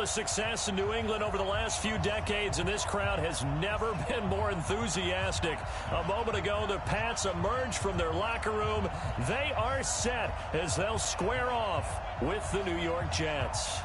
the success in New England over the last few decades, and this crowd has never been more enthusiastic. A moment ago, the Pats emerged from their locker room. They are set as they'll square off with the New York Jets.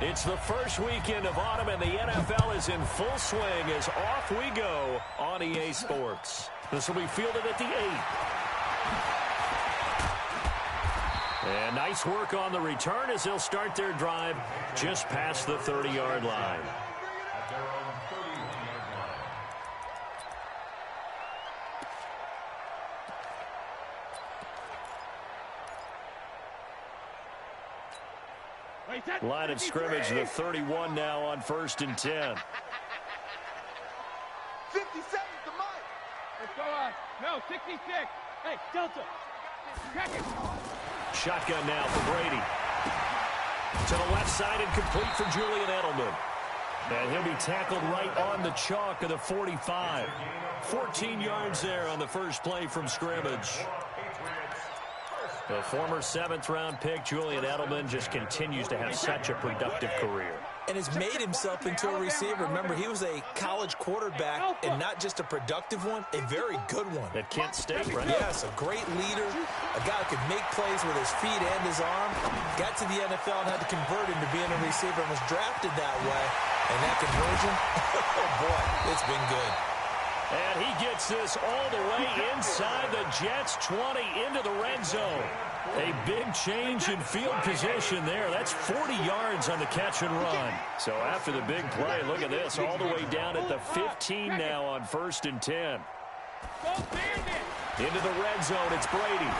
It's the first weekend of autumn, and the NFL is in full swing as off we go on EA Sports. This will be fielded at the 8. And nice work on the return as they'll start their drive just past the 30-yard line. Line of scrimmage, the 31 now on 1st and 10. 50 seconds to Mike. Let's go on. No, 66. Hey, Delta. Crack it. Shotgun now for Brady. To the left side and complete for Julian Edelman. And he'll be tackled right on the chalk of the 45. 14 yards there on the first play from scrimmage. The former 7th-round pick, Julian Edelman, just continues to have such a productive career. And has made himself into a receiver. Remember, he was a college quarterback, and not just a productive one, a very good one. At Kent State, right? Yes, a great leader, a guy who could make plays with his feet and his arm. Got to the NFL and had to convert into being a receiver and was drafted that way. And that conversion, oh boy, it's been good. And he gets this all the way inside the Jets' 20 into the red zone. A big change in field position there. That's 40 yards on the catch and run. So after the big play, look at this, all the way down at the 15 now on 1st and 10. Into the red zone, it's Brady.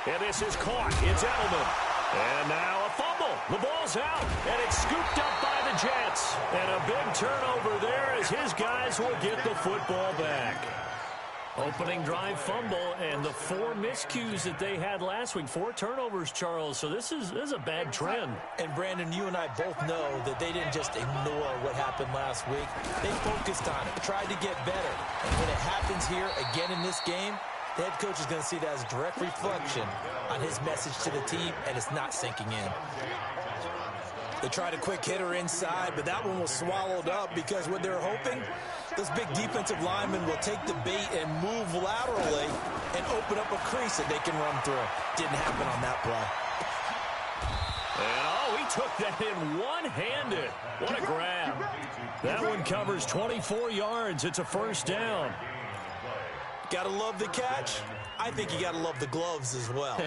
And this is caught. It's Edelman. And now a fumble. The ball's out, and it's scooped up by the Jets. And a big turnover there as his guys will get the football back. Opening drive fumble, and the 4 miscues that they had last week. 4 turnovers, Charles. So this is a bad trend. And, Brandon, you and I both know that they didn't just ignore what happened last week. They focused on it, tried to get better. And when it happens here again in this game, the head coach is going to see that as a direct reflection on his message to the team, and it's not sinking in. They tried a quick hitter inside, but that one was swallowed up because what they're hoping, those big defensive linemen will take the bait and move laterally and open up a crease that they can run through. Didn't happen on that play. And, he took that in one-handed. What a grab. That one covers 24 yards. It's a first down. Gotta love the catch. I think you gotta love the gloves as well.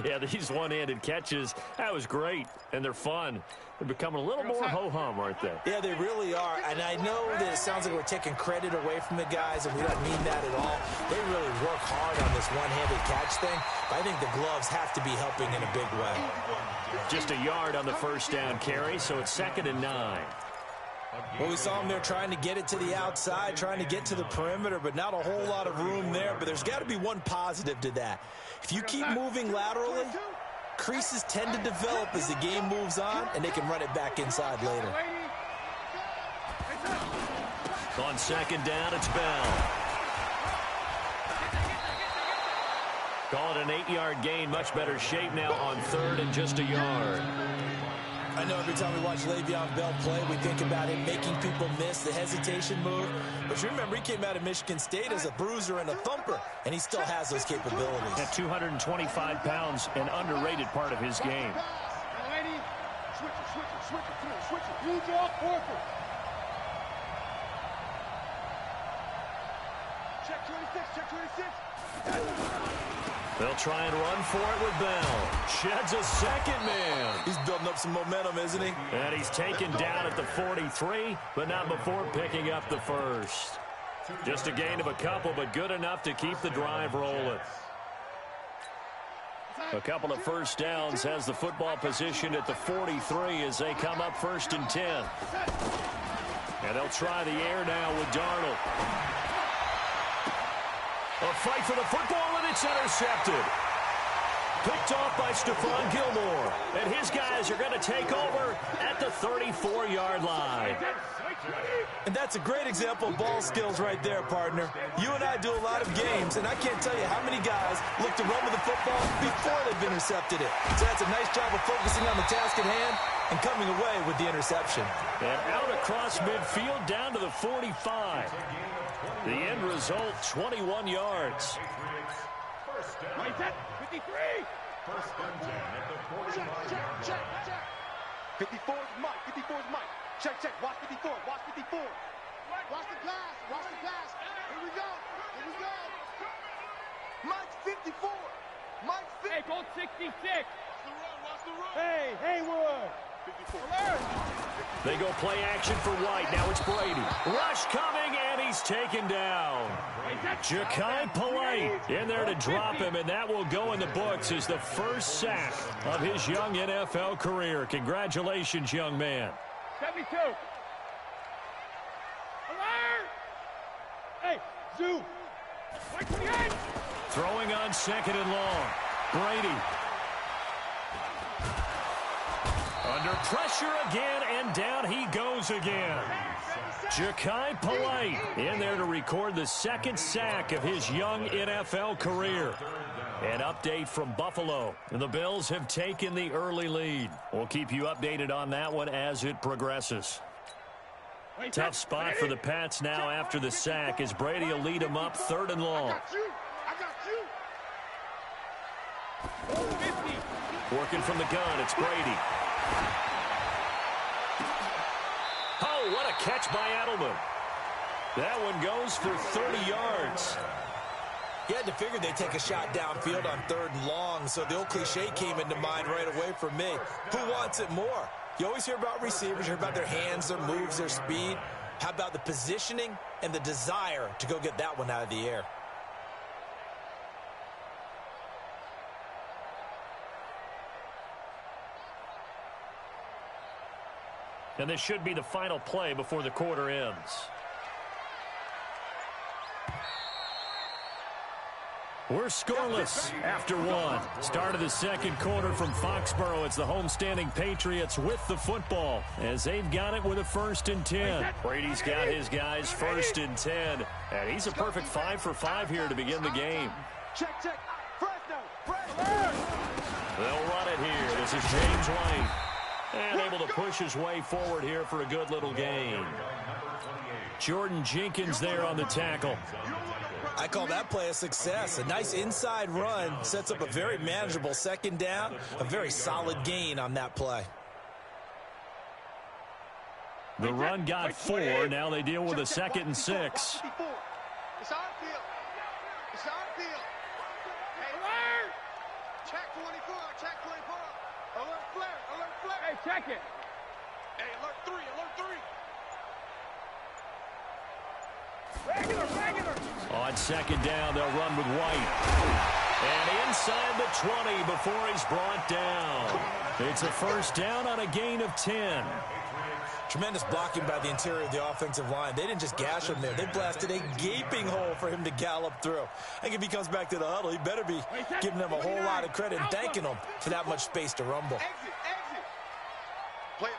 Yeah, these one-handed catches, that was great, and they're fun. They're becoming a little more ho-hum, aren't they? Yeah, they really are, and I know that it sounds like we're taking credit away from the guys, and we don't mean that at all. They really work hard on this one-handed catch thing, but I think the gloves have to be helping in a big way. Just a yard on the first down carry, so it's 2nd and 9. Well, we saw him there trying to get it to the outside, trying to get to the perimeter, but not a whole lot of room there. But there's got to be one positive to that. If you keep moving laterally, creases tend to develop as the game moves on, and they can run it back inside later. On 2nd down, it's Bell. Call it an 8-yard gain. Much better shape now on 3rd and just a yard. I know every time we watch Le'Veon Bell play, we think about him making people miss the hesitation move. But you remember, he came out of Michigan State as a bruiser and a thumper, and he still has those capabilities. At 225 pounds, an underrated part of his game. Check 26, check 26. They'll try and run for it with Bell. Sheds a second man. He's building up some momentum, isn't he? And he's taken down at the 43, but not before picking up the first. Just a gain of a couple, but good enough to keep the drive rolling. A couple of first downs, has the football position at the 43 as they come up 1st and 10. And they'll try the air now with Darnold. A fight for the football, and it's intercepted. Picked picked off by Stephon Gilmore. And his guys are going to take over at the 34-yard line. And that's a great example of ball skills right there, partner. You and I do a lot of games, and I can't tell you how many guys look to run with the football before they've intercepted it. So that's a nice job of focusing on the task at hand and coming away with the interception. And out across midfield down to the 45. The end result, 21 yards. Right set, 53. First and 10 at the 45. Check. 54 is Mike. 54 is Mike. Check. Watch 54. Watch 54. Watch the pass. Watch the pass. Here we go. Mike's 54. Mike's 54. Hey, go 66. Watch the run. Hey, Haywood. 54. Alert. They go play action for White. Now it's Brady. Rush coming, and he's taken down. Ja'Kai Polite in there to drop him, and that will go in the books as the first sack of his young NFL career. Congratulations, young man. 72. Alert. Hey, Zoo. 28. Throwing on second and long. Brady. Under pressure again, and down he goes again. Ja'Kai Polite in there to record the second sack of his young NFL career. An update from Buffalo. The Bills have taken the early lead. We'll keep you updated on that one as it progresses. Tough spot for the Pats now after the sack as Brady will lead them up third and long. I got you. 50. Working from the gun, it's Brady. Oh, what a catch by Edelman. That one goes for 30 yards. You had to figure they'd take a shot downfield on third and long, so the old cliche came into mind right away for me. Who wants it more? You always hear about receivers, you hear about their hands, their moves, their speed. How about the positioning and the desire to go get that one out of the air? And this should be the final play before the quarter ends. We're scoreless after one. Start of the second quarter from Foxborough. It's the homestanding Patriots with the football as they've got it with a 1st and 10. Brady's got his guys 1st and 10. And he's a perfect 5 for 5 here to begin the game. Check. Fresno. They'll run it here. This is James White. And able to push his way forward here for a good little gain. Jordan Jenkins there on the tackle. I call that play a success. A nice inside run sets up a very manageable second down. A very solid gain on that play. The run got 4. Now they deal with a 2nd and 6. It's our field. Hey, alert! Check 24. Alert flare. Hey, check it. Hey, alert 3. Regular. On second down, they'll run with White. And inside the 20 before he's brought down. It's a first down on a gain of 10. Tremendous blocking by the interior of the offensive line. They didn't just gash him there. They blasted a gaping hole for him to gallop through. I think if he comes back to the huddle, he better be giving them a whole lot of credit and thanking them for that much space to rumble. Exit. Play it.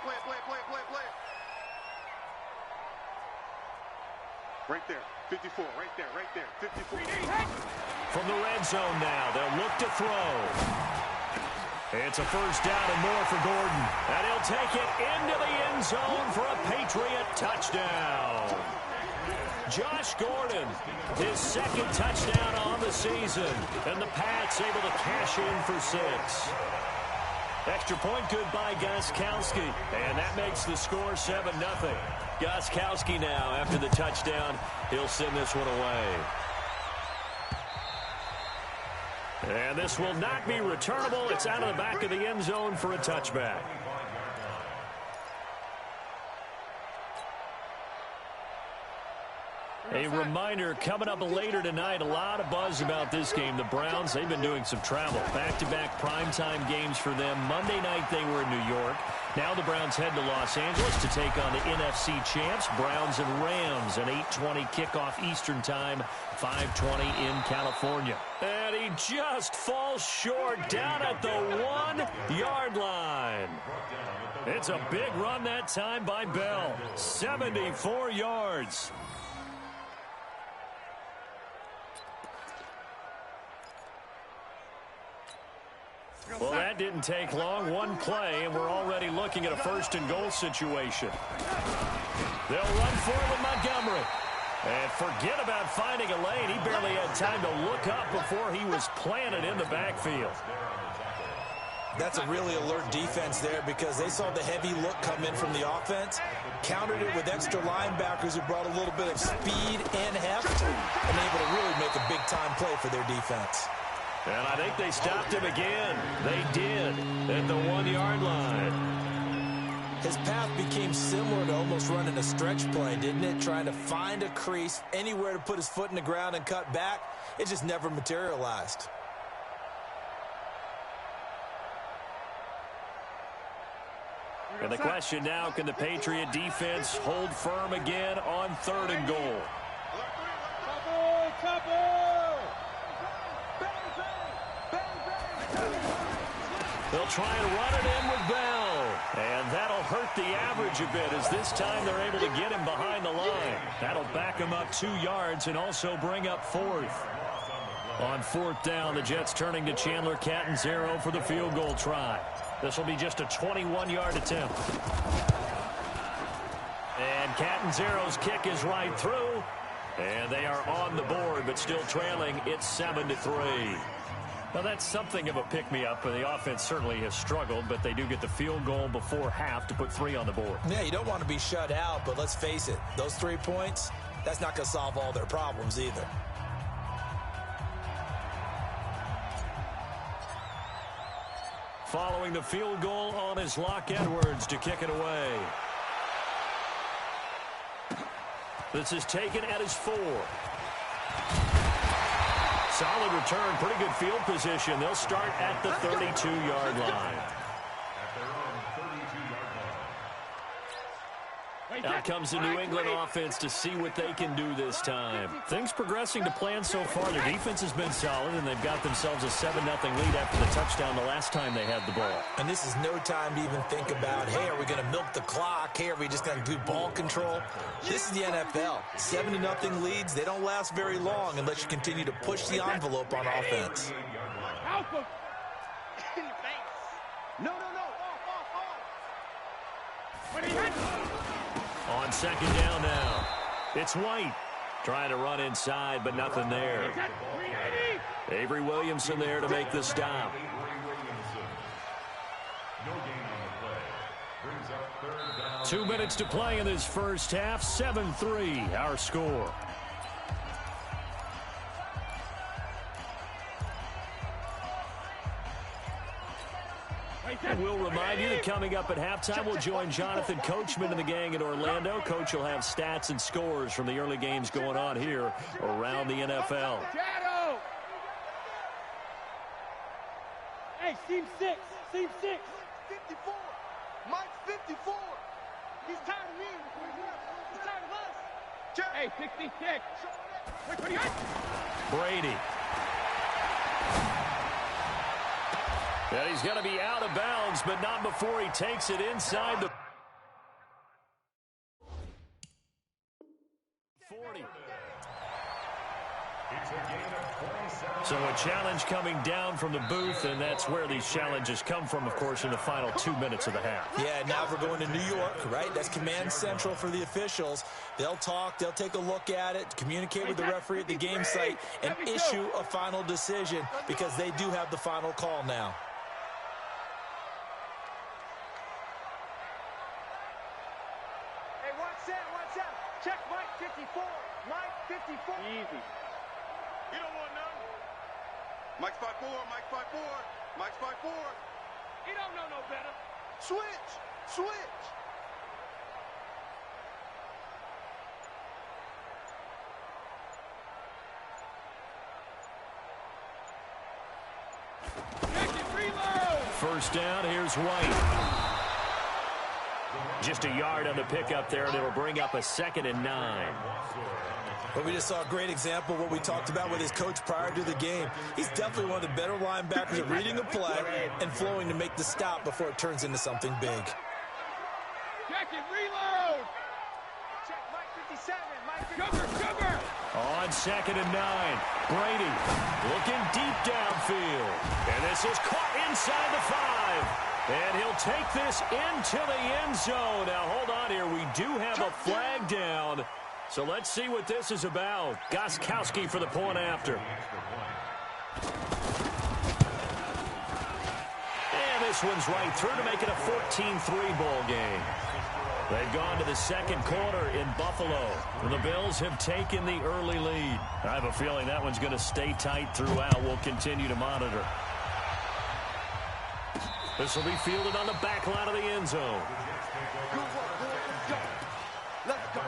Right there. 54. Right there. 54. From the red zone now, they'll look to throw. It's a first down and more for Gordon. And he'll take it into the end zone for a Patriot touchdown. Josh Gordon, his 2nd touchdown on the season. And the Pats able to cash in for 6. Extra point good by Gostkowski. And that makes the score 7-0. Gostkowski now, after the touchdown, he'll send this one away. And this will not be returnable. It's out of the back of the end zone for a touchback. A reminder, coming up later tonight, a lot of buzz about this game. The Browns, they've been doing some travel. Back-to-back primetime games for them. Monday night they were in New York. Now the Browns head to Los Angeles to take on the NFC champs, Browns and Rams, an 8:20 kickoff Eastern time, 5:20 in California. And And he just falls short down at the 1-yard line. It's a big run that time by Bell. 74 yards. Well, that didn't take long. One play, and we're already looking at a first-and-goal situation. They'll run for it with Montgomery. And forget about finding a lane. He barely had time to look up before he was planted in the backfield. That's a really alert defense there because they saw the heavy look come in from the offense, countered it with extra linebackers who brought a little bit of speed and heft, and able to really make a big-time play for their defense. And I think they stopped him again. They did at the 1-yard line. His path became similar to almost running a stretch play, didn't it? Trying to find a crease, anywhere to put his foot in the ground and cut back. It just never materialized. And the question now, can the Patriot defense hold firm again on 3rd and goal? They'll try and run it in with Bell. And that'll hurt the average a bit as this time they're able to get him behind the line. That'll back him up 2 yards and also bring up 4th. On 4th down, the Jets turning to Chandler Catanzaro for the field goal try. This will be just a 21-yard attempt. And Catanzaro's kick is right through. And they are on the board, but still trailing. It's 7-3. Now, that's something of a pick-me-up. The offense certainly has struggled, but they do get the field goal before half to put 3 on the board. Yeah, you don't want to be shut out, but let's face it. Those 3 points, that's not going to solve all their problems either. Following the field goal on is Locke Edwards to kick it away. This is taken at his 4. Solid return, pretty good field position. They'll start at the 32-yard line. Out comes the New England offense to see what they can do this time. Things progressing to plan so far. Their defense has been solid, and they've got themselves a 7-0 lead after the touchdown the last time they had the ball. And this is no time to even think about, hey, are we going to milk the clock? Hey, are we just going to do ball control? This is the NFL. 7-0 leads, they don't last very long unless you continue to push the envelope on offense. No. On 2nd down now, it's White trying to run inside, but nothing there. Avery Williamson there to make the stop. 2 minutes to play in this first half. 7-3 our score. And we'll remind you that coming up at halftime, we'll join Jonathan Coachman and the gang in Orlando. Coach will have stats and scores from the early games going on here around the NFL. Hey, Team 6. 54. Mike's 54. He's tired of me. He's tired of us. Hey, 66. Brady. And he's going to be out of bounds, but not before he takes it inside the 40. So a challenge coming down from the booth, and that's where these challenges come from, of course, in the final 2 minutes of the half. Yeah, now we're going to New York, right? That's command central for the officials. They'll talk, they'll take a look at it, communicate with the referee at the game site, and issue a final decision because they do have the final call now. Watch out. Check Mike 54. Mike 54. Easy. You don't want none. Mike's 5'4", Mike's 5'4", Mike's 5'4". He don't know no better. Switch. Reload. First down, here's White. Just a yard on the pickup there, and it'll bring up a 2nd and 9. Well, we just saw a great example of what we talked about with his coach prior to the game. He's definitely one of the better linebackers at reading a play and flowing to make the stop before it turns into something big. Check it, reload! Check Mike 57, Mike 57. Cover! On 2nd and 9, Brady looking deep downfield. And this is caught inside the 5. And he'll take this into the end zone. Now, hold on here. We do have a flag down. So let's see what this is about. Gostkowski for the point after. And this one's right through to make it a 14-3 ball game. They've gone to the 2nd quarter in Buffalo. The Bills have taken the early lead. I have a feeling that one's going to stay tight throughout. We'll continue to monitor. This will be fielded on the back line of the end zone. Good work, boy. Let's go. Let's go.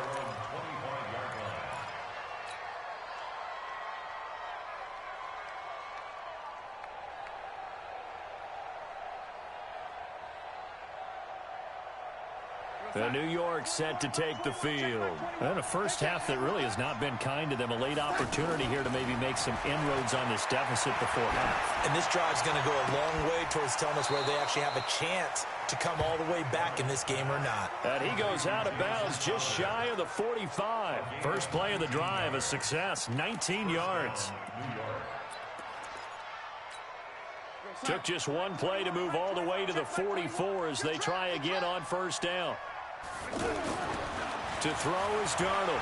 New York set to take the field. And a first half that really has not been kind to them. A late opportunity here to maybe make some inroads on this deficit before half. And this drive's going to go a long way towards telling us whether they actually have a chance to come all the way back in this game or not. And he goes out of bounds just shy of the 45. First play of the drive, a success, 19 yards. Took just one play to move all the way to the 44 as they try again on first down. To throw is Darnold.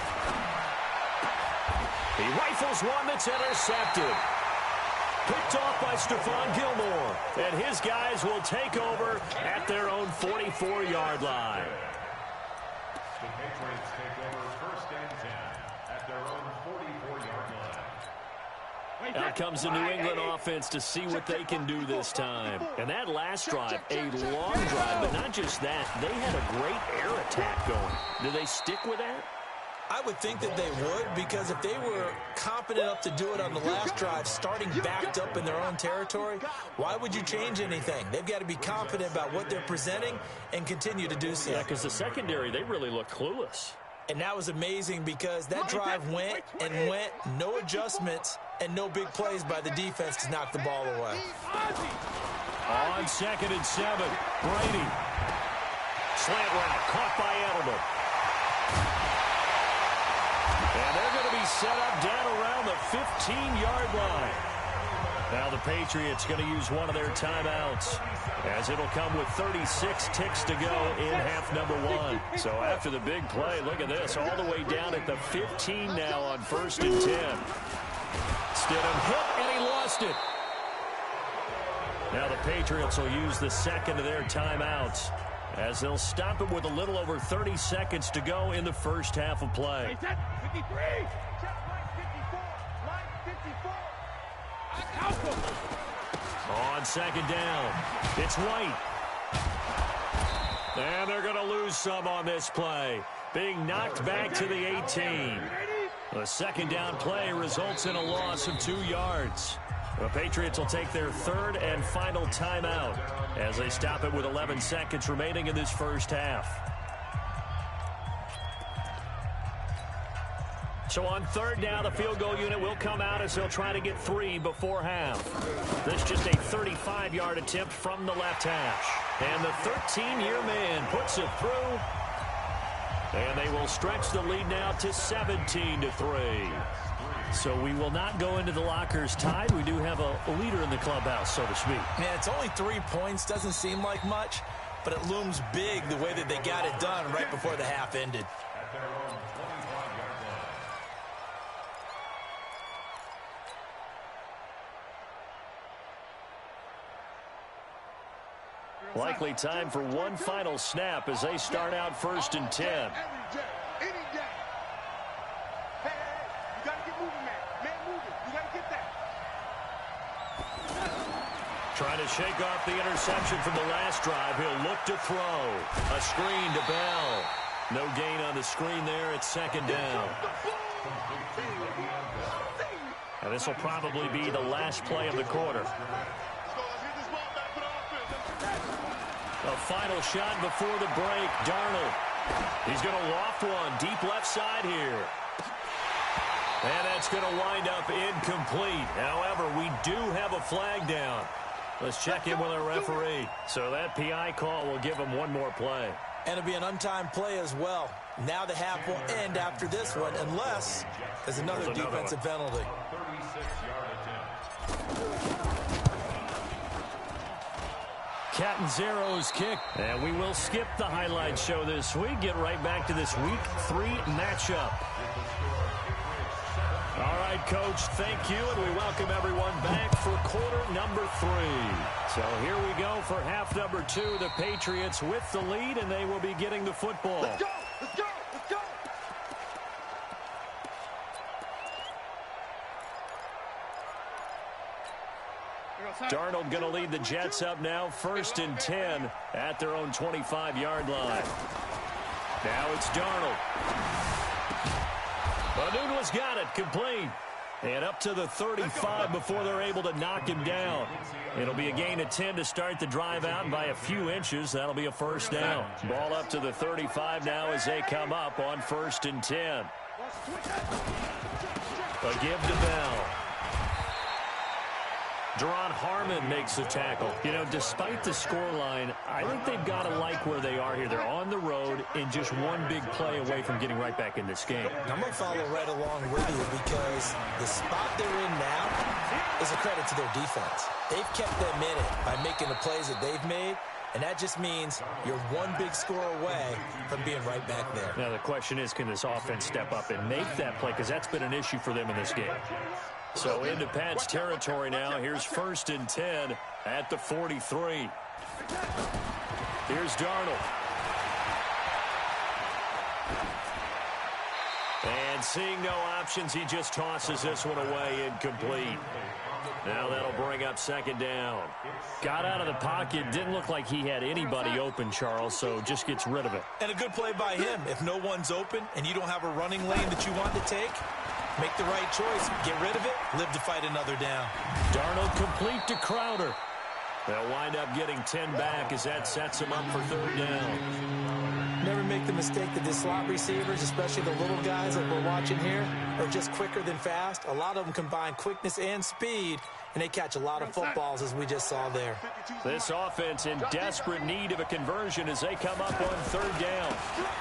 He rifles one that's intercepted. Picked off by Stephon Gilmore. And his guys will take over at their own 44-yard line. The Patriots take over 1st and 10 at their own 44-yard line. Out comes the New England offense to see what they can do this time. And that last drive, a long drive, but not just that. They had a great air attack going. Do they stick with that? I would think that they would, because if they were competent enough to do it on the last drive, starting backed up in their own territory, why would you change anything? They've got to be confident about what they're presenting and continue to do so. Yeah, because the secondary, they really look clueless. And that was amazing because that drive went and went, no adjustments, and no big plays by the defense to knock the ball away. On 2nd and 7, Brady. Slant route, caught by Edelman. And they're going to be set up down around the 15-yard line. Now the Patriots going to use one of their timeouts, as it'll come with 36 ticks to go in half number 1. So after the big play, look at this, all the way down at the 15 now on 1st and 10. Stidham hit, and he lost it. Now the Patriots will use the 2nd of their timeouts, as they'll stop it with a little over 30 seconds to go in the first half of play. 53. On 2nd down, it's White. And they're going to lose some on this play, being knocked back to the 18. The 2nd down play results in a loss of 2 yards. The Patriots will take their 3rd and final timeout as they stop it with 11 seconds remaining in this first half. So on 3rd down, the field goal unit will come out as they'll try to get 3 before half. This just a 35-yard attempt from the left hash. And the 13-year man puts it through. And they will stretch the lead now to 17-3. So we will not go into the lockers tied. We do have a leader in the clubhouse, so to speak. Man, it's only 3 points. Doesn't seem like much, but it looms big the way that they got it done right before the half ended. Likely time for one final snap as they start out 1st and 10. Any day. Hey, you got to get moving, man. Man, moving. You got to get that. Trying to shake off the interception from the last drive. He'll look to throw. A screen to Bell. No gain on the screen there. It's 2nd down. And this will probably be the last play of the quarter. A final shot before the break. Darnold. He's going to loft one deep left side here. And that's going to wind up incomplete. However, we do have a flag down. Let's check in with our referee. So that PI call will give him one more play. And it'll be an untimed play as well. Now the half will end after this one, unless there's another defensive penalty. Catanzaro's kick. And we will skip the highlight show this week. Get right back to this Week 3 matchup. All right, Coach, thank you, and we welcome everyone back for quarter number 3. So here we go for half number 2. The Patriots with the lead, and they will be getting the football. Let's go! Let's go! Let's go! Darnold going to lead the Jets up now, 1st and 10 at their own 25-yard line. Now it's Darnold. Manuela's got it, complete. And up to the 35 before they're able to knock him down. It'll be a gain of 10 to start the drive out, and by a few inches, that'll be a first down. Ball up to the 35 now as they come up on 1st and 10. A give to Bell. Deron Harmon makes the tackle. You know, despite the scoreline, I think they've got to like where they are here. They're on the road and just one big play away from getting right back in this game. I'm going to follow right along with you because the spot they're in now is a credit to their defense. They've kept them in it by making the plays that they've made, and that just means you're one big score away from being right back there. Now, the question is, can this offense step up and make that play? Because that's been an issue for them in this game. So into Pat's territory now. Here's 1st and 10 at the 43. Here's Darnold. And seeing no options, he just tosses this one away, incomplete. Now that'll bring up 2nd down. Got out of the pocket. Didn't look like he had anybody open, Charles, so just gets rid of it. And a good play by him. If no one's open and you don't have a running lane that you want to take, make the right choice. Get rid of it. Live to fight another down. Darnold complete to Crowder. They'll wind up getting 10 back as that sets him up for 3rd down. Never make the mistake that the slot receivers, especially the little guys that we're watching here, are just quicker than fast. A lot of them combine quickness and speed, and they catch a lot of footballs, as we just saw there. This offense in desperate need of a conversion as they come up on 3rd down.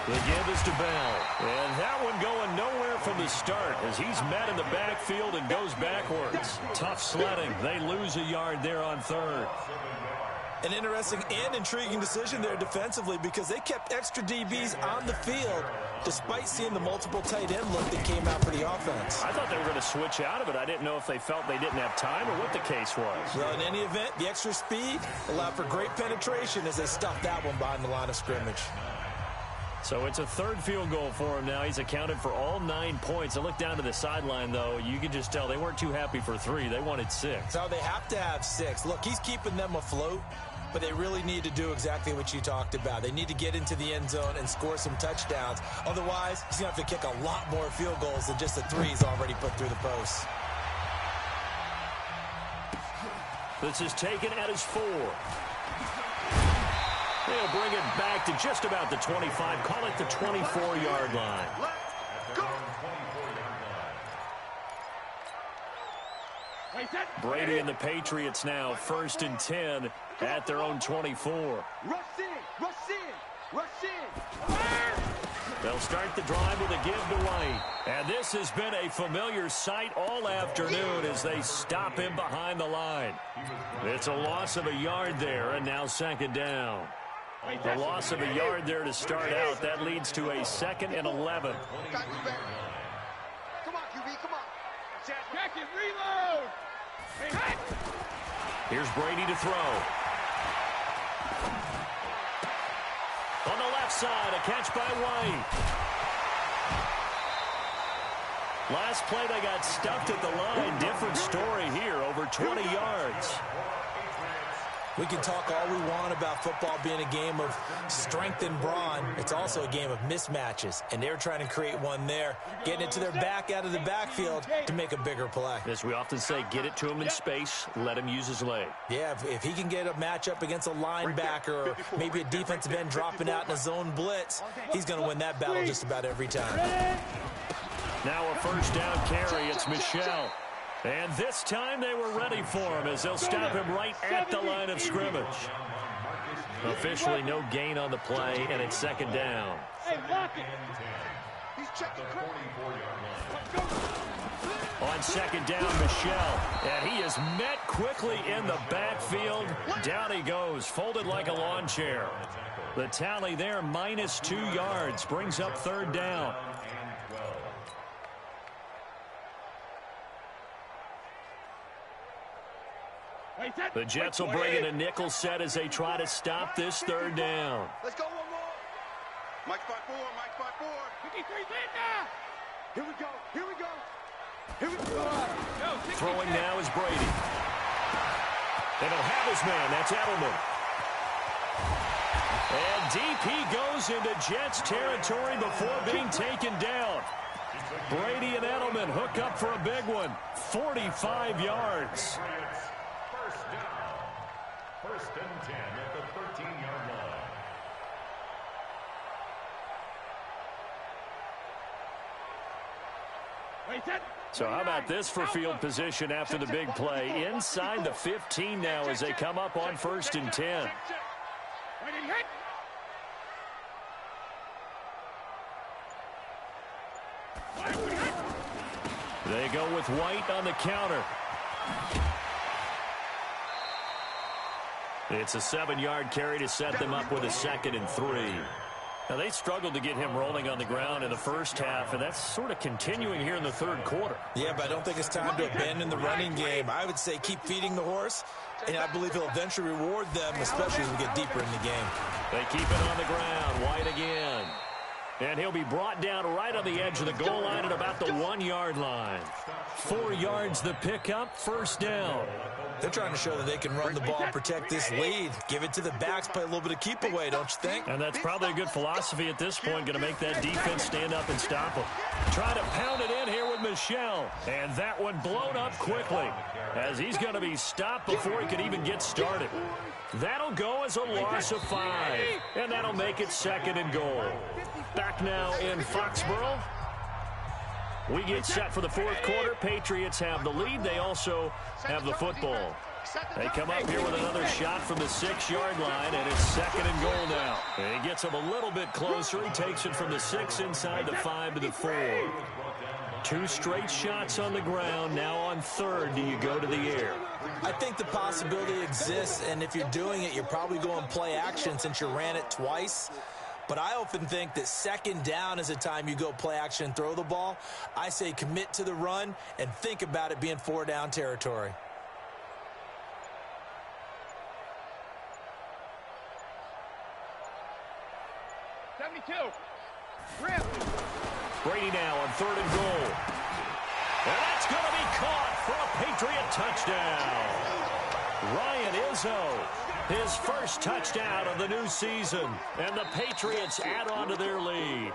The give is to Bell. And that one going nowhere from the start as he's met in the backfield and goes backwards. Tough sledding. They lose a yard there on 3rd. An interesting and intriguing decision there defensively because they kept extra DBs on the field despite seeing the multiple tight end look that came out for the offense. I thought they were going to switch out of it. I didn't know if they felt they didn't have time or what the case was. Well, in any event, the extra speed allowed for great penetration as they stuffed that one behind the line of scrimmage. So it's a 3rd field goal for him now. He's accounted for all 9 points. I look down to the sideline, though. You can just tell they weren't too happy for 3. They wanted 6. So they have to have 6. Look, he's keeping them afloat, but they really need to do exactly what you talked about. They need to get into the end zone and score some touchdowns. Otherwise, he's going to have to kick a lot more field goals than just the 3 he's already put through the posts. This is taken at his 4. They'll bring it back to just about the 25. Call it the 24-yard line. Brady and the Patriots now 1st and 10 at their own 24. Rush in! Rush in! Rush in! They'll start the drive with a give to White. And this has been a familiar sight all afternoon as they stop him behind the line. It's a loss of a yard there, and now 2nd down. The loss of a yard there to start out. That leads to a 2nd and 11. Come on, QB, come on. Jack it, reload! Here's Brady to throw. On the left side, a catch by White. Last play, they got stuffed at the line. Different story here, over 20 yards. We can talk all we want about football being a game of strength and brawn. It's also a game of mismatches, and they're trying to create one there, getting it to their back out of the backfield to make a bigger play. As we often say, get it to him in space, let him use his leg. Yeah, if he can get a matchup against a linebacker or maybe a defensive end dropping out in a zone blitz, he's going to win that battle just about every time. Now a first down carry. It's Michel. And this time they were ready for him as they'll stop him right at the line of scrimmage. Officially no gain on the play, and it's second down. Hey, lock it. He's checking. On second down, Michel. And he is met quickly in the backfield. Down he goes, folded like a lawn chair. The tally there, -2 yards, brings up third down. The Jets will bring in a nickel set as they try to stop this third down. Let's go one more. Mike 5-4, Mike 5-4. 53 now. Here we go. Here we go. Here we go. Throwing now is Brady. And he'll have his man. That's Edelman. And deep he goes into Jets territory before being taken down. Brady and Edelman hook up for a big one. 45 yards. First and 10 at the 13-yard line. So how about this for field position after the big play? Inside the 15 now as they come up on first and 10. They go with White on the counter. It's a 7-yard carry to set them up with a 2nd and 3. Now, they struggled to get him rolling on the ground in the first half, and that's sort of continuing here in the third quarter. Yeah, but I don't think it's time to abandon the running game. I would say keep feeding the horse, and I believe he'll eventually reward them, especially as we get deeper in the game. They keep it on the ground. White again. And he'll be brought down right on the edge of the goal line at about the 1-yard line. 4 yards the pickup, first down. They're trying to show that they can run the ball and protect this lead. Give it to the backs, play a little bit of keep away, don't you think? And that's probably a good philosophy at this point, going to make that defense stand up and stop them. Try to pound it in here with Michel. And that one blown up quickly as he's going to be stopped before he can even get started. That'll go as a loss of 5. And that'll make it 2nd and goal. Back now in Foxborough. We get set for the fourth quarter. Patriots have the lead. They also have the football. They come up here with another shot from the 6-yard line, and it's 2nd and goal now. And he gets him a little bit closer. He takes it from the 6 inside the 5 to the 4. 2 straight shots on the ground. Now on 3rd, do you go to the air? I think the possibility exists, and if you're doing it, you're probably going play action since you ran it twice. But I often think that 2nd down is a time you go play action and throw the ball. I say commit to the run and think about it being 4-down territory. Brady now on 3rd and goal. And that's going to be caught for a Patriot touchdown. Ryan Izzo. His first touchdown of the new season. And the Patriots add on to their lead.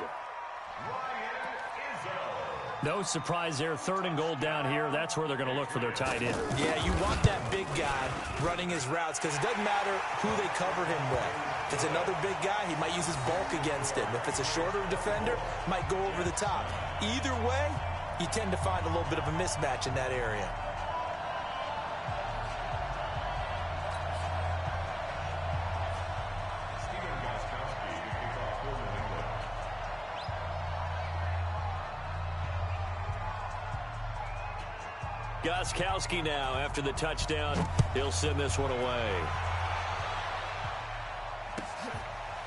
No surprise there. 3rd and goal down here. That's where they're going to look for their tight end. Yeah, you want that big guy running his routes because it doesn't matter who they cover him with. If it's another big guy, he might use his bulk against him. If it's a shorter defender, might go over the top. Either way, you tend to find a little bit of a mismatch in that area. Gostkowski now, after the touchdown, he'll send this one away.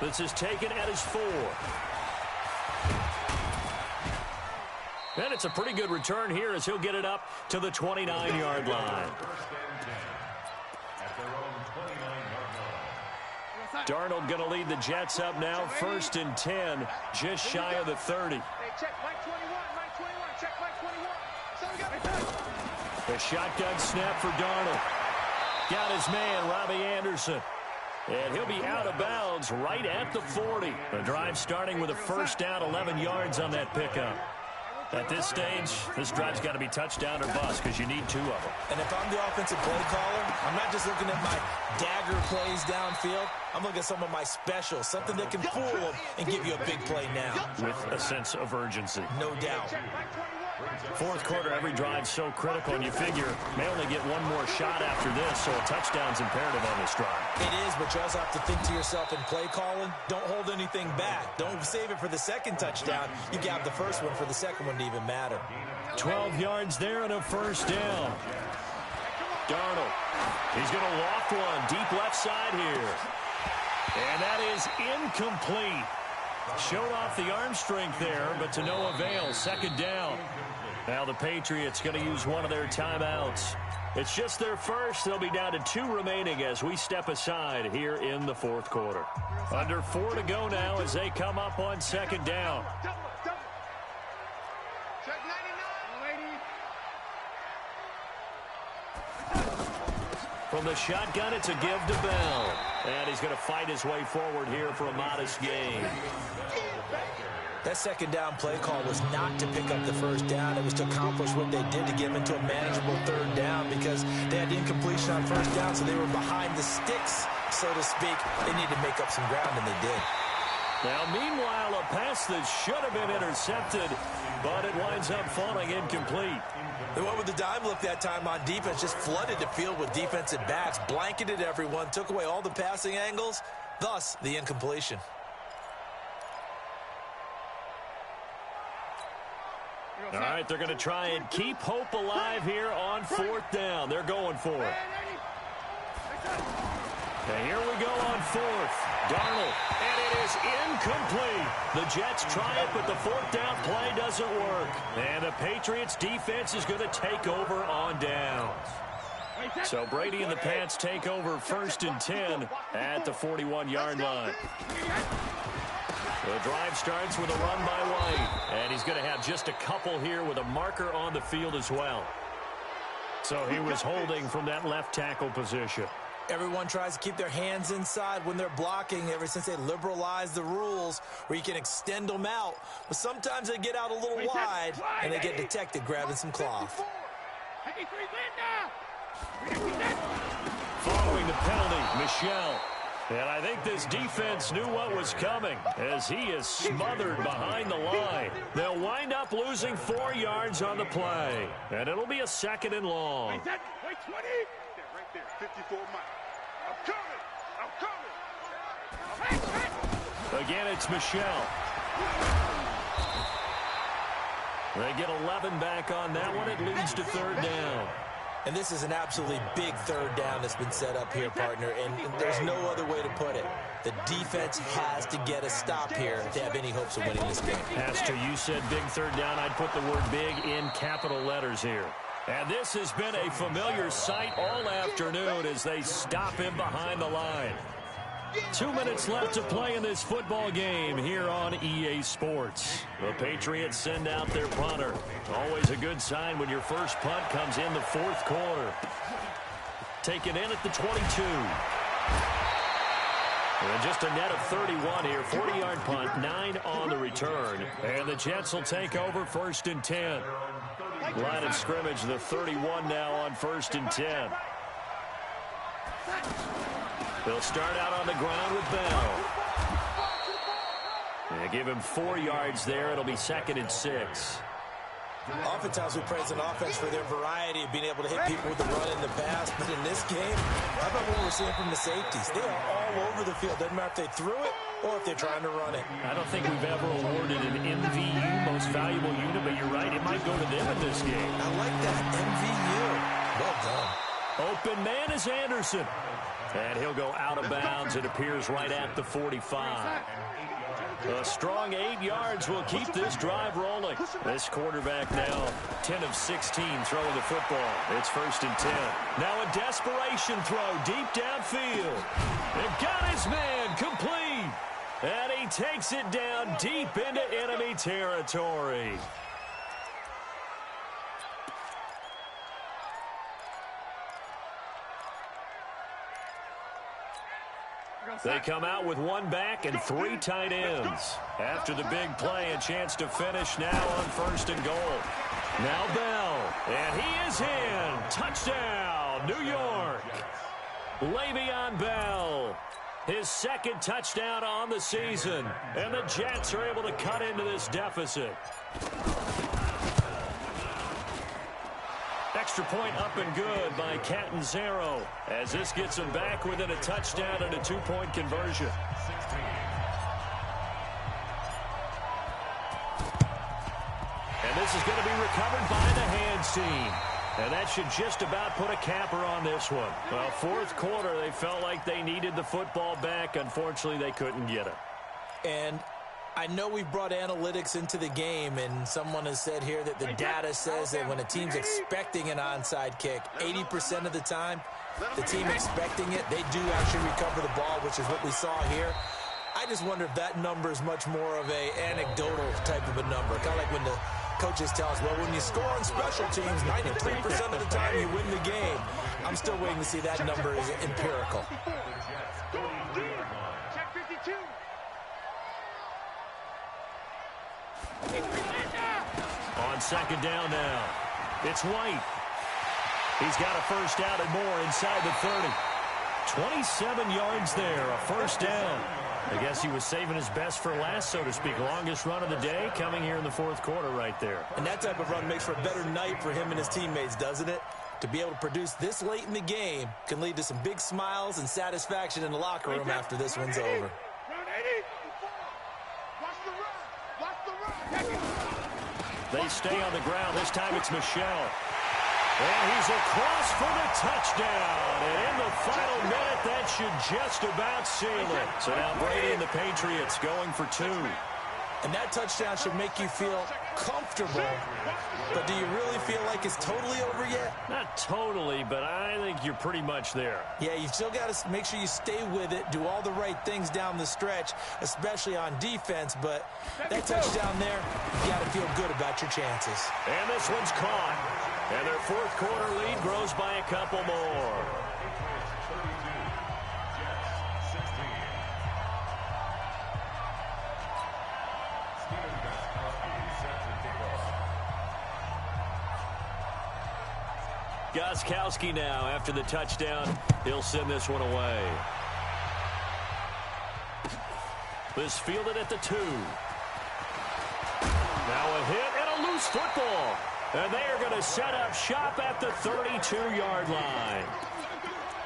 This is taken at his 4. And it's a pretty good return here as he'll get it up to the 29-yard line. Darnold going to lead the Jets up now, 1st and 10, just shy of the 30. Hey, check Mike 21, Mike 21, check Mike 21. Someone got me. The shotgun snap for Darnold. Got his man, Robbie Anderson. And he'll be out of bounds right at the 40. The drive starting with a first down, 11 yards on that pickup. At this stage, this drive's got to be touchdown or bust because you need 2 of them. And if I'm the offensive play caller, I'm not just looking at my dagger plays downfield. I'm looking at some of my specials, something that can fool them and give you a big play now. With a sense of urgency. No doubt. Fourth quarter, every drive's so critical, and you figure may only get one more shot after this, so a touchdown's imperative on this drive. It is, but you also have to think to yourself in play calling, don't hold anything back. Don't save it for the second touchdown. You got the first one for the second one to even matter. 12 yards there and a first down. Darnold. He's going to loft one deep left side here. And that is incomplete. Showed off the arm strength there, but to no avail. Second down. Now the Patriots going to use one of their timeouts. It's just their first. They'll be down to 2 remaining as we step aside here in the fourth quarter. Under 4 to go now as they come up on second down. From the shotgun, it's a give to Bell. And he's going to fight his way forward here for a modest gain. That second down play call was not to pick up the first down. It was to accomplish what they did to get them into a manageable third down because they had incompletion on first down, so they were behind the sticks, so to speak. They needed to make up some ground, and they did. Now, meanwhile, a pass that should have been intercepted, but it winds up falling incomplete. They went with the dime look that time on defense, just flooded the field with defensive backs, blanketed everyone, took away all the passing angles, thus the incompletion. All right, they're going to try and keep hope alive here on fourth down. They're going for it. And here we go on fourth. Darnold, and it is incomplete. The Jets try it, but the fourth down play doesn't work. And the Patriots defense is going to take over on downs. So Brady and the Pats take over 1st and 10 at the 41-yard line. The drive starts with a run by White, and he's going to have just a couple here with a marker on the field as well. So he was holding from that left tackle position. Everyone tries to keep their hands inside when they're blocking ever since they liberalized the rules where you can extend them out. But sometimes they get out a little wide, and they get detected grabbing some cloth. Following the penalty, Michel. And I think this defense knew what was coming as he is smothered behind the line. They'll wind up losing 4 yards on the play. And it'll be a 2nd and long. Wait, 20. Right there, 54 Mike. I'm coming. Again, it's Michel. They get 11 back on that one. It leads to 3rd down. And this is an absolutely big 3rd down that's been set up here, partner, and there's no other way to put it. The defense has to get a stop here to have any hopes of winning this game. Pastor, you said big 3rd down. I'd put the word big in capital letters here. And this has been a familiar sight all afternoon as they stop him behind the line. 2 minutes left to play in this football game here on EA Sports. The Patriots send out their punter. Always a good sign when your first punt comes in the 4th quarter. Taken in at the 22. And just a net of 31 here. 40-yard punt, 9 on the return. And the Jets will take over 1st and 10. Line of scrimmage, the 31 now on 1st and 10. They'll start out on the ground with Bell. They give him 4 yards there. It'll be 2nd and 6. Oftentimes we praise an offense for their variety of being able to hit people with the run in the pass. But in this game, how about what we're seeing from the safeties? They are all over the field. Doesn't matter if they threw it or if they're trying to run it. I don't think we've ever awarded an MVU, most valuable unit, but you're right. It might go to them in this game. I like that, MVU. Well done. Open man is Anderson. And he'll go out of bounds. It appears right at the 45. A strong 8 yards will keep this drive rolling. This quarterback now 10 of 16 throwing the football. It's 1st and 10. Now a desperation throw deep downfield. And got his man complete. And he takes it down deep into enemy territory. They come out with one back and 3 tight ends. After the big play, a chance to finish now on 1st and goal. Now Bell, and he is in. Touchdown, New York. Le'Veon Bell, his 2nd touchdown on the season. And the Jets are able to cut into this deficit. Extra point up and good by Catanzaro as this gets him back within a touchdown and a 2-point conversion. And this is going to be recovered by the hands team. And that should just about put a capper on this one. Well, 4th quarter, they felt like they needed the football back. Unfortunately, they couldn't get it. And I know we've brought analytics into the game, and someone has said here that the data says that when a team's expecting an onside kick, 80% of the time, the team expecting it, they do actually recover the ball, which is what we saw here. I just wonder if that number is much more of a anecdotal type of a number. Kind of like when the coaches tell us, well, when you score on special teams, 93% of the time you win the game. I'm still waiting to see that number is empirical. Check 52. On 2nd down now, it's White. He's got a 1st down and more inside the 30. 27 yards there, a 1st down. I guess he was saving his best for last, so to speak. Longest run of the day coming here in the 4th quarter right there. And that type of run makes for a better night for him and his teammates, doesn't it? To be able to produce this late in the game can lead to some big smiles and satisfaction in the locker room after this one's over. Round 80. Watch the run. Watch the run. They stay on the ground. This time it's Michel. And he's across for the touchdown. And in the final minute, that should just about seal it. So now Brady and the Patriots going for 2. And that touchdown should make you feel comfortable. But do you really feel like it's totally over yet? Not totally, but I think you're pretty much there. Yeah, you've still got to make sure you stay with it, do all the right things down the stretch, especially on defense. But that touchdown there, you got to feel good about your chances. And this one's caught. And their 4th quarter lead grows by a couple more. Gostkowski now after the touchdown. He'll send this one away. This fielded at the 2. Now a hit and a loose football. And they are going to set up shop at the 32-yard line.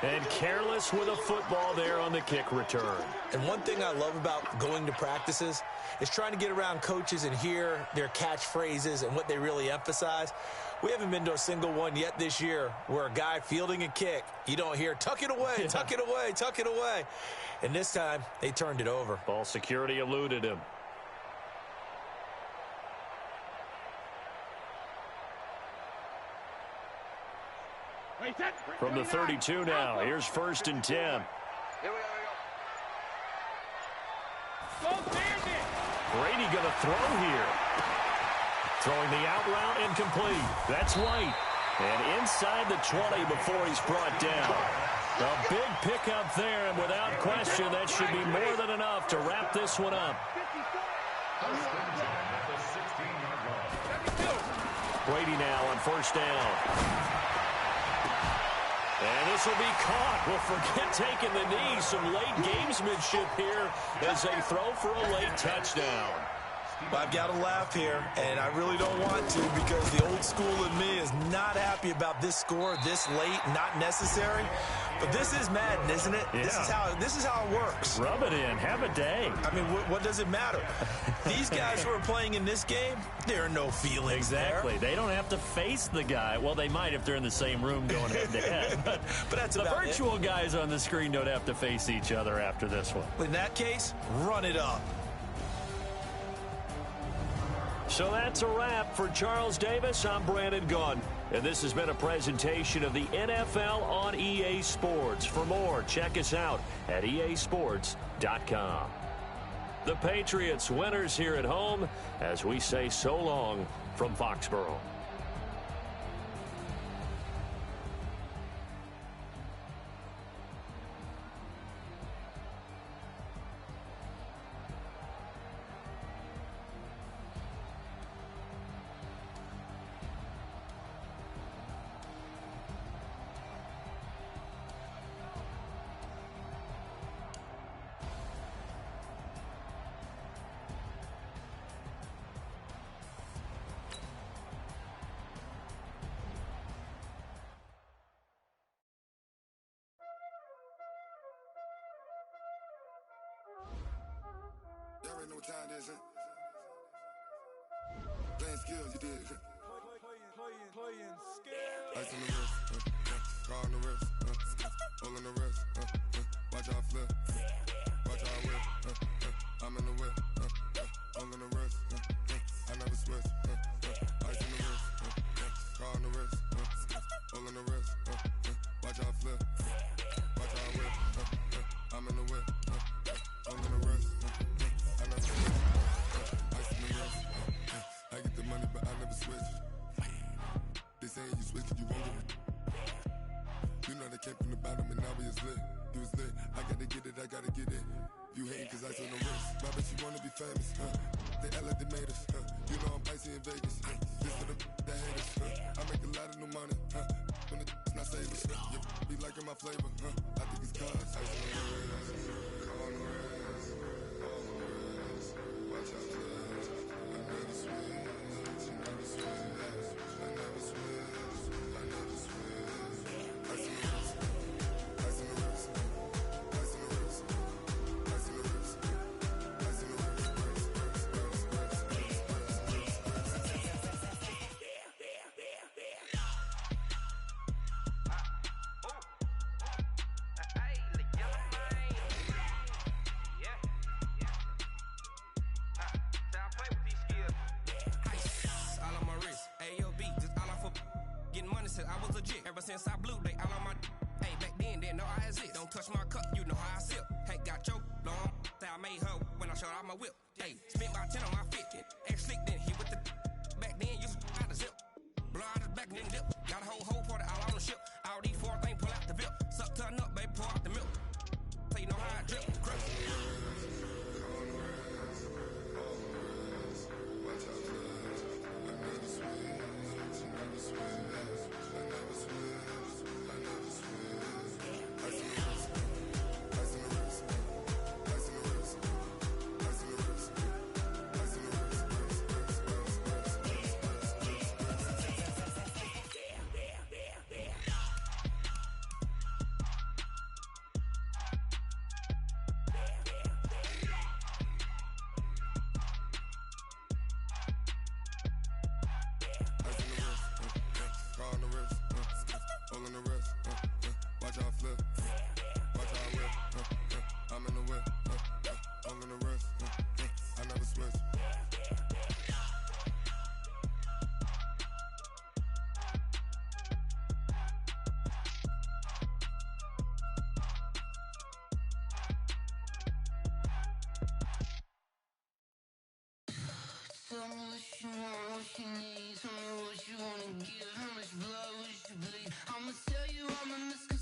And careless with a football there on the kick return. And one thing I love about going to practices is trying to get around coaches and hear their catchphrases and what they really emphasize. We haven't been to a single one yet this year where a guy fielding a kick, you don't hear, tuck it away, tuck it away, tuck it away. And this time, they turned it over. Ball security eluded him. From the 32 now, here's 1st and 10. Here we go. Brady going to throw here. Throwing the out route incomplete. That's White. And inside the 20 before he's brought down. A big pickup there, and without question, that should be more than enough to wrap this one up. Brady now on 1st down. And this will be caught. Well, forget taking the knee. Some late gamesmanship here as they throw for a late touchdown. I've got to laugh here, and I really don't want to because the old school in me is not happy about this score this late, not necessary. But this is Madden, isn't it? Yeah. This is how it works. Rub it in. Have a day. I mean, what does it matter? These guys who are playing in this game, there are no feelings Exactly. there. They don't have to face the guy. Well, they might if they're in the same room going head-to-head. But that's the about virtual guys on the screen don't have to face each other after this one. In that case, run it up. So that's a wrap for Charles Davis. I'm Brandon Gunn. And this has been a presentation of the NFL on EA Sports. For more, check us out at easports.com. The Patriots winners here at home as we say so long from Foxborough. Y'all already know what time it is, huh? Playing skills, you did. Playing skills. Ice on the wrist, car on the wrist, hole in the wrist, watch out flip, watch out whip, I'm in the whip, hole in the wrist, I never switch, ice on the wrist, car on the wrist, hole in the wrist, watch out flip, watch out whip, I'm in the whip, hole in the wrist, I never switch, ice on the wrist, I get the money but I never switch. They saying you switch, you won't get it. You know they came from the bottom and now we is lit. You was lit, I gotta get it, I gotta get it. You hating cause ice on the wrist. My bitch, you wanna be famous, They act like they made us, You know I'm icy in Vegas, This for the that hate us, I make a lot of new money, When it's not savers, be liking my flavor, I think it's cause ice on the wrist, car on the wrist, all on the wrist. Watch out, flash, I never switch, you never switch. I never switch, I never switch. Ice in the wrist, ice in the wrist, ice in the wrist, ice in the wrist, ice in the wrist, I was legit. Ever since I blew, they all on my hey, back then, didn't know I exist. Don't touch my cup, you know how I sip. Hey, got your long, I made her when I showed out my whip. Hey, spent my 10 on my 50. Ex-slick, then hit with the back then, used to out the zip. Blow out the back, then dip. Got a whole party all on the ship. All these four things pull out the VIP. Suck, turn up, baby, pour out the milk. So you know how I drip. Crush. watch out, flash. I never switch, you never switch. Tell me what you want, what you need. Tell me what you wanna give. How much blood would you bleed? I'ma tell you I'm a misconception.